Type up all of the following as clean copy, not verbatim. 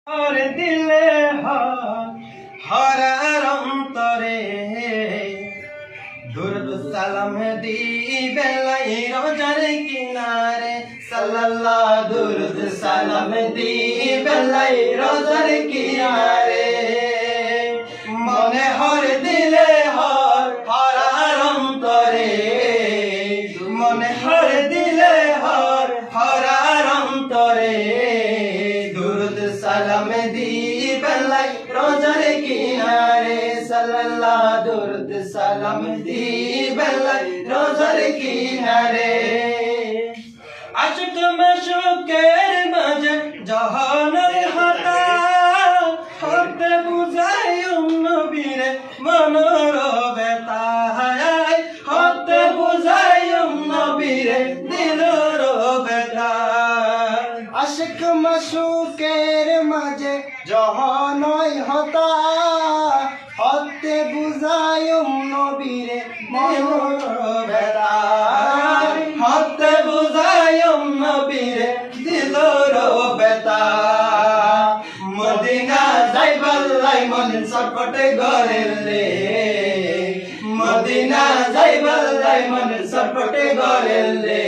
और दिले हरार अंतरे दुर्द सलाम दी बेलाई रोजार किनारे सल्लल्लाह दुर्द सलाम दी बेलाई रोजार किनारे मने हर दिले हरार अंतरे मने हर दिले हरार अंतरे सलाम दी बेलाई रोजार किनारे सल्लल्लाह दुर्द सलाम दी बेलाई रोजार किनारे आशिक माशूकेर माझे जहाনের হাতা হতে বুঝাই নবীরে মনের ব্যথা হতে বুঝাই নবীরে দিলের ব্যথা আশিক মাশূকের মাঝে জহনই হতা হতে বুঝায়ুম নবীরে মনের ব্যথা হতে বুঝায়ুম নবীরে দিলের ব্যথা মদিনা যাইবাল্লাই মন ছটফটে গরেলে মদিনা যাইবাল্লাই মন ছটফটে গরেলে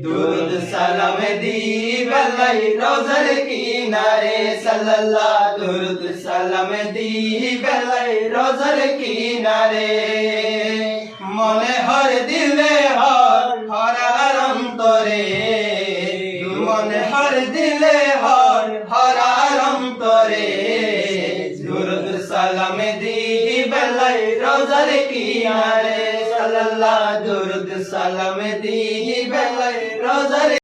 दुर्द सलाम दी बेलाई रोजार किनारे सल्लल्लाह दुर्द सलाम दी बेलाई रोजार किनारे मने हर दिले हरार अंतरे मने हर दिले हरार अंतरे दुर्द सलाम दी बेलाई रोजार किनारे सल्लल्लाह दुर्द सलाम दी बेलाई